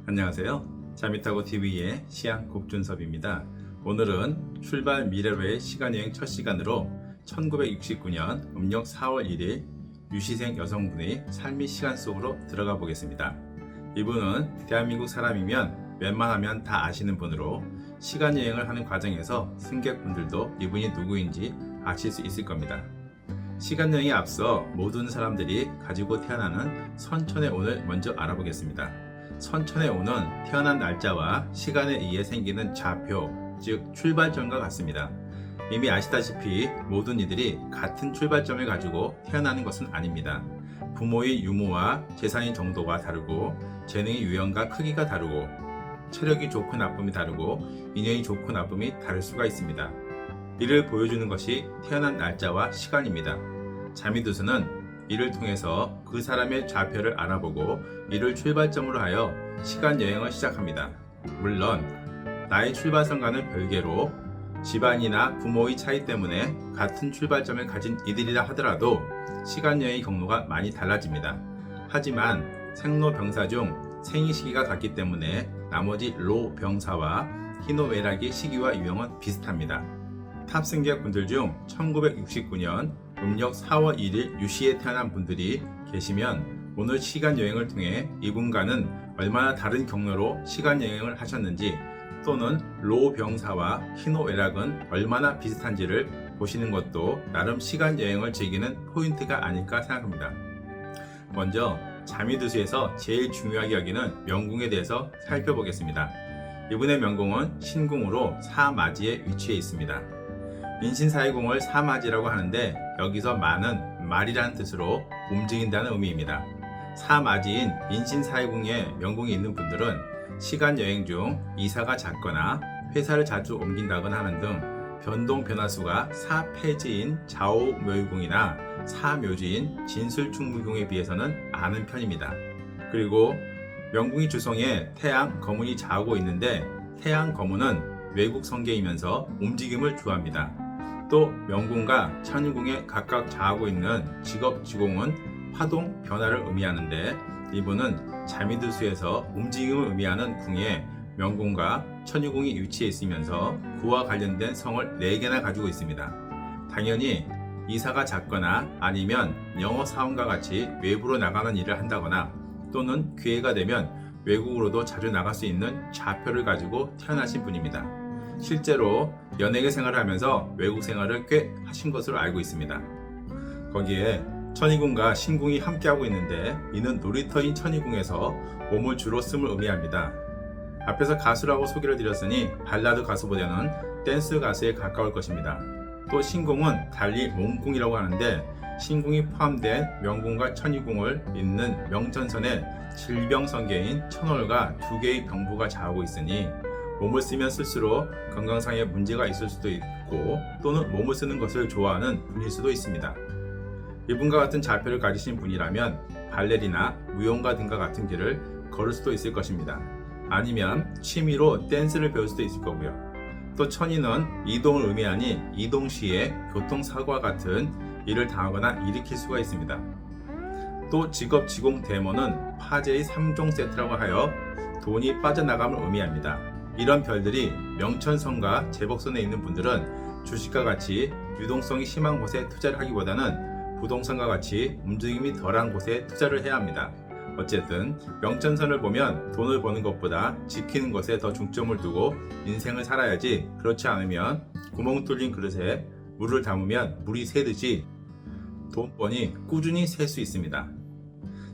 안녕하세요. 자미타고TV의 시향 곡준섭입니다. 오늘은 출발 미래로의 시간여행 첫 시간으로 1969년 음력 4월 1일 유시생 여성분의 삶의 시간 속으로 들어가 보겠습니다. 이분은 대한민국 사람이면 웬만하면 다 아시는 분으로 시간여행을 하는 과정에서 승객분들도 이분이 누구인지 아실 수 있을 겁니다. 시간여행에 앞서 모든 사람들이 가지고 태어나는 선천의 운을 먼저 알아보겠습니다. 선천의 운은 태어난 날짜와 시간에 의해 생기는 좌표, 즉 출발점과 같습니다. 이미 아시다시피 모든 이들이 같은 출발점을 가지고 태어나는 것은 아닙니다. 부모의 유무와 재산의 정도가 다르고 재능의 유형과 크기가 다르고 체력이 좋고 나쁨이 다르고 인연이 좋고 나쁨이 다를 수가 있습니다. 이를 보여주는 것이 태어난 날짜와 시간입니다. 자미두수는 이를 통해서 그 사람의 좌표를 알아보고 이를 출발점으로 하여 시간 여행을 시작합니다. 물론 나의 출발선과는 별개로 집안이나 부모의 차이 때문에 같은 출발점을 가진 이들이라 하더라도 시간 여행의 경로가 많이 달라집니다. 하지만 생로병사 중 생이 시기가 같기 때문에 나머지 로병사와 희노애락의 시기와 유형은 비슷합니다. 탑승객분들 중 1969년 음력 4월 1일 유시에 태어난 분들이 계시면 오늘 시간여행을 통해 이분과는 얼마나 다른 경로로 시간여행을 하셨는지 또는 로병사와 희노애락은 얼마나 비슷한지를 보시는 것도 나름 시간여행을 즐기는 포인트가 아닐까 생각합니다. 먼저 자미두수에서 제일 중요하게 여기는 명궁에 대해서 살펴보겠습니다. 이분의 명궁은 신궁으로 사마지에 위치해 있습니다. 인신사의궁을 사마지라고 하는데 여기서 마는 말이라는 뜻으로 움직인다는 의미입니다. 사마지인 인신사의궁에 명궁이 있는 분들은 시간여행 중 이사가 잦거나 회사를 자주 옮긴다거나 하는 등 변동 변화수가 사폐지인 자오묘유궁이나 사묘지인 진술충무궁에 비해서는 많은 편입니다. 그리고 명궁이 주성에 태양 거문이 자하고 있는데 태양 거문은 외국 성계이면서 움직임을 좋아합니다. 또 명궁과 천유궁에 각각 자하고 있는 직업지공은 화동 변화를 의미하는데 이분은 자미두수에서 움직임을 의미하는 궁에 명궁과 천유궁이 위치해 있으면서 그와 관련된 성을 4개나 가지고 있습니다. 당연히 이사가 잦거나 아니면 영어 사원과 같이 외부로 나가는 일을 한다거나 또는 기회가 되면 외국으로도 자주 나갈 수 있는 좌표를 가지고 태어나신 분입니다. 실제로 연예계 생활을 하면서 외국 생활을 꽤 하신 것으로 알고 있습니다. 거기에 천이궁과 신궁이 함께하고 있는데 이는 놀이터인 천이궁에서 몸을 주로 씀을 의미합니다. 앞에서 가수라고 소개를 드렸으니 발라드 가수보다는 댄스 가수에 가까울 것입니다. 또 신궁은 달리 몸궁이라고 하는데 신궁이 포함된 명궁과 천이궁을 잇는 명천선에 질병성계인 천월과 2개의 병부가 자하고 있으니 몸을 쓰면 쓸수록 건강상의 문제가 있을 수도 있고 또는 몸을 쓰는 것을 좋아하는 분일 수도 있습니다. 이분과 같은 좌표를 가지신 분이라면 발레리나 무용가 등과 같은 길을 걸을 수도 있을 것입니다. 아니면 취미로 댄스를 배울 수도 있을 거고요. 또 천이는 이동을 의미하니 이동 시에 교통사고와 같은 일을 당하거나 일으킬 수가 있습니다. 또 직업지공 대모는 화재의 3종 세트라고 하여 돈이 빠져나감을 의미합니다. 이런 별들이 명천선과 제복선에 있는 분들은 주식과 같이 유동성이 심한 곳에 투자를 하기보다는 부동산과 같이 움직임이 덜한 곳에 투자를 해야 합니다. 어쨌든 명천선을 보면 돈을 버는 것보다 지키는 것에 더 중점을 두고 인생을 살아야지 그렇지 않으면 구멍 뚫린 그릇에 물을 담으면 물이 새듯이 돈번이 꾸준히 셀 수 있습니다.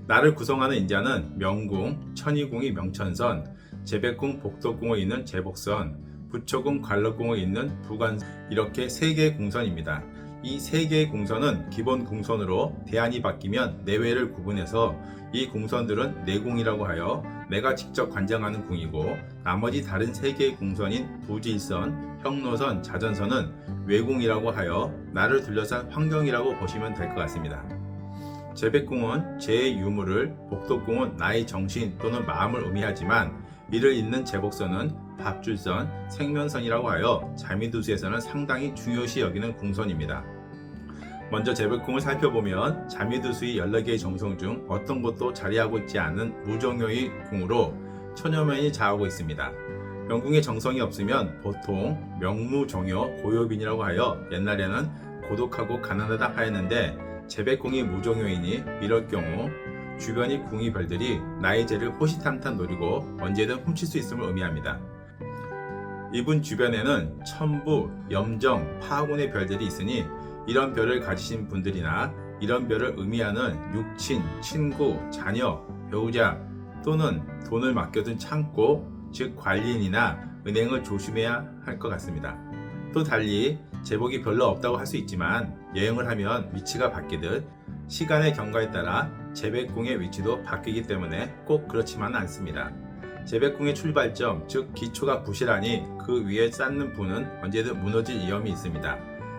나를 구성하는 인자는 명궁, 천이궁이 명천선, 제백궁, 복덕궁을 잇는 제복선, 부처궁, 관럭궁을 잇는 부관선 이렇게 3개의 궁선입니다. 이 3개의 궁선은 기본 궁선으로 대안이 바뀌면 내외를 구분해서 이 궁선들은 내궁이라고 하여 내가 직접 관장하는 궁이고 나머지 다른 3개의 궁선인 부질선, 형로선, 자전선은 외궁이라고 하여 나를 둘러싼 환경이라고 보시면 될 것 같습니다. 제백궁은 제 유무를, 복덕궁은 나의 정신 또는 마음을 의미하지만 이를 잇는 제복선은 밥줄선, 생면선이라고 하여 자미두수에서는 상당히 중요시 여기는 궁선입니다. 먼저 제백궁을 살펴보면 자미두수의 14개의 정성 중 어떤 곳도 자리하고 있지 않은 무정효의 궁으로 천여명이 자하고 있습니다. 명궁에 정성이 없으면 보통 명무종여 고요빈이라고 하여 옛날에는 고독하고 가난하다 하였는데 제백궁이 무종여이니 이럴 경우 주변의 궁이 별들이 나의 죄를 호시탐탐 노리고 언제든 훔칠 수 있음을 의미합니다. 이분 주변에는 천부, 염정, 파군의 별들이 있으니 이런 별을 가지신 분들이나 이런 별을 의미하는 육친, 친구, 자녀, 배우자 또는 돈을 맡겨둔 창고, 즉 관리인이나 은행을 조심해야 할 것 같습니다. 또 달리 제복이 별로 없다고 할 수 있지만 여행을 하면 위치가 바뀌듯 시간의 경과에 따라 제백궁의 위치도 바뀌기 때문에 꼭 그렇지만은 않습니다. 제백궁의 출발점, 즉 기초가 부실하니 그 위에 쌓는 분은 언제든 무너질 위험이 있습니다.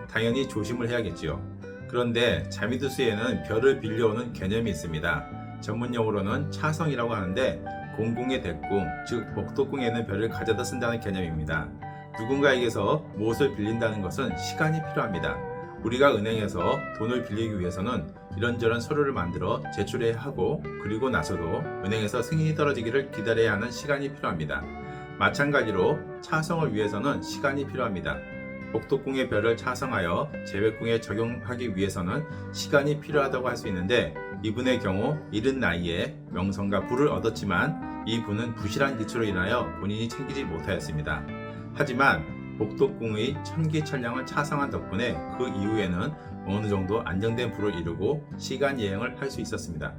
당연히 조심을 해야겠지요. 그런데 자미두수에는 별을 빌려오는 개념이 있습니다. 전문용어로는 차성이라고 하는데 공궁의 대궁, 즉 복도궁에는 별을 가져다 쓴다는 개념입니다. 누군가에게서 무엇을 빌린다는 것은 시간이 필요합니다. 우리가 은행에서 돈을 빌리기 위해서는 이런저런 서류를 만들어 제출해야 하고 그리고 나서도 은행에서 승인이 떨어지기를 기다려야 하는 시간이 필요합니다. 마찬가지로 차성을 위해서는 시간이 필요합니다. 복도궁의 별을 차성하여 제백궁에 적용하기 위해서는 시간이 필요하다고 할 수 있는데 이분의 경우 이른 나이에 명성과 부를 얻었지만 이 분은 부실한 기초로 인하여 본인이 챙기지 못하였습니다. 하지만 복도궁의 천기천량을 차성한 덕분에 그 이후에는 어느 정도 안정된 부를 이루고 시간 여행을 할 수 있었습니다.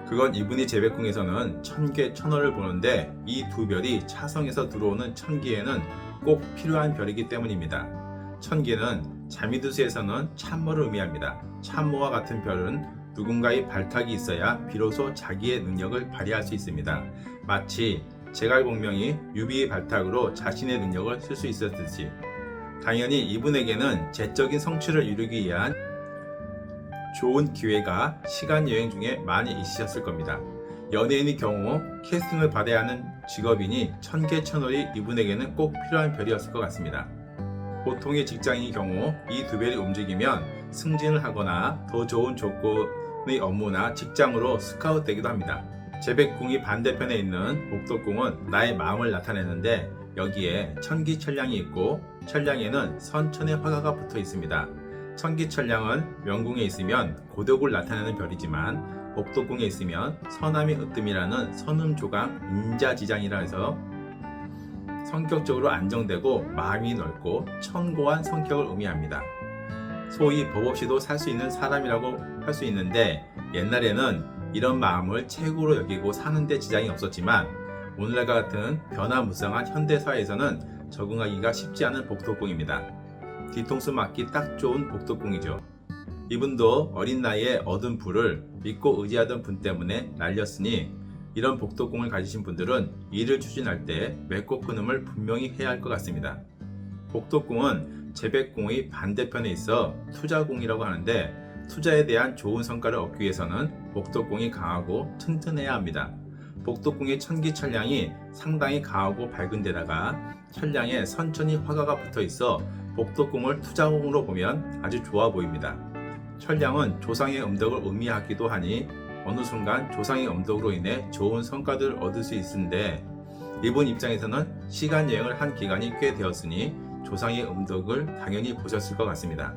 그건 이분이 제백궁에서는 천계 천호를 보는데 이 두 별이 차성에서 들어오는 천기에는 꼭 필요한 별이기 때문입니다. 천기는 자미두수에서는 참모를 의미합니다. 참모와 같은 별은 누군가의 발탁이 있어야 비로소 자기의 능력을 발휘할 수 있습니다. 마치 제갈공명이 유비의 발탁으로 자신의 능력을 쓸 수 있었듯이 당연히 이분에게는 재적인 성취를 이루기 위한 좋은 기회가 시간 여행 중에 많이 있으셨을 겁니다. 연예인의 경우 캐스팅을 받아야 하는 직업이니 천계천월이 이분에게는 꼭 필요한 별이었을 것 같습니다. 보통의 직장인의 경우 이 두 별이 움직이면 승진을 하거나 더 좋은 조건의 업무나 직장으로 스카웃되기도 합니다. 제백궁이 반대편에 있는 복도궁은 나의 마음을 나타내는데 여기에 천기천량이 있고 천량에는 선천의 화가가 붙어 있습니다. 천기천량은 명궁에 있으면 고독을 나타내는 별이지만 복도궁에 있으면 선함이 으뜸이라는 선음조강 인자지장이라 해서 성격적으로 안정되고 마음이 넓고 천고한 성격을 의미합니다. 소위 법 없이도 살 수 있는 사람이라고 할 수 있는데 옛날에는 이런 마음을 최고로 여기고 사는데 지장이 없었지만 오늘날과 같은 변화무쌍한 현대사회에서는 적응하기가 쉽지 않은 복도궁입니다. 뒤통수 맞기 딱 좋은 복도궁이죠. 이분도 어린 나이에 얻은 부를 믿고 의지하던 분 때문에 날렸으니 이런 복도궁을 가지신 분들은 일을 추진할 때 맺고 끊음을 분명히 해야 할 것 같습니다. 복도궁은 제백궁의 반대편에 있어 투자궁이라고 하는데 투자에 대한 좋은 성과를 얻기 위해서는 복도궁이 강하고 튼튼해야 합니다. 복도궁의 천기천량이 상당히 강하고 밝은 데다가 천량에 선천이 화가가 붙어 있어 복도궁을 투자궁으로 보면 아주 좋아 보입니다. 천량은 조상의 음덕을 의미하기도 하니 어느 순간 조상의 음덕으로 인해 좋은 성과들을 얻을 수 있는데 이분 입장에서는 시간 여행을 한 기간이 꽤 되었으니 조상의 음덕을 당연히 보셨을 것 같습니다.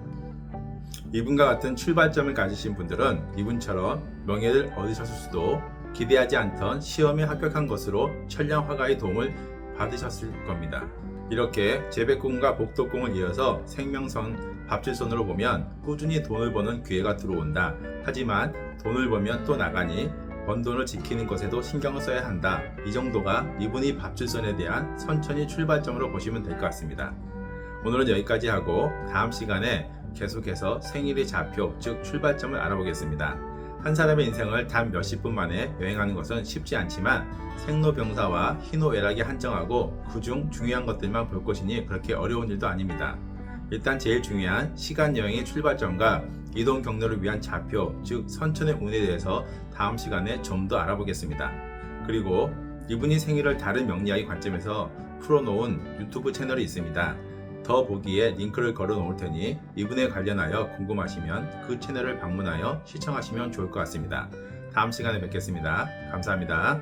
이분과 같은 출발점을 가지신 분들은 이분처럼 명예를 얻으셨을 수도 기대하지 않던 시험에 합격한 것으로 천량 화가의 도움을 받으셨을 겁니다. 이렇게 제백궁과 복도궁을 이어서 생명선 밥줄선으로 보면 꾸준히 돈을 버는 기회가 들어온다. 하지만 돈을 벌면 또 나가니 번 돈을 지키는 것에도 신경을 써야 한다. 이 정도가 이분이 밥줄선에 대한 선천이 출발점으로 보시면 될 것 같습니다. 오늘은 여기까지 하고 다음 시간에 계속해서 생일의 좌표, 즉 출발점을 알아보겠습니다. 한 사람의 인생을 단 몇십 분 만에 여행하는 것은 쉽지 않지만 생로병사와 희노애락에 한정하고 그중 중요한 것들만 볼 것이니 그렇게 어려운 일도 아닙니다. 일단 제일 중요한 시간 여행의 출발점과 이동 경로를 위한 좌표, 즉 선천의 운에 대해서 다음 시간에 좀 더 알아보겠습니다. 그리고 이분이 생일을 다른 명리학의 관점에서 풀어놓은 유튜브 채널이 있습니다. 더 보기에 링크를 걸어 놓을 테니 이분에 관련하여 궁금하시면 그 채널을 방문하여 시청하시면 좋을 것 같습니다. 다음 시간에 뵙겠습니다. 감사합니다.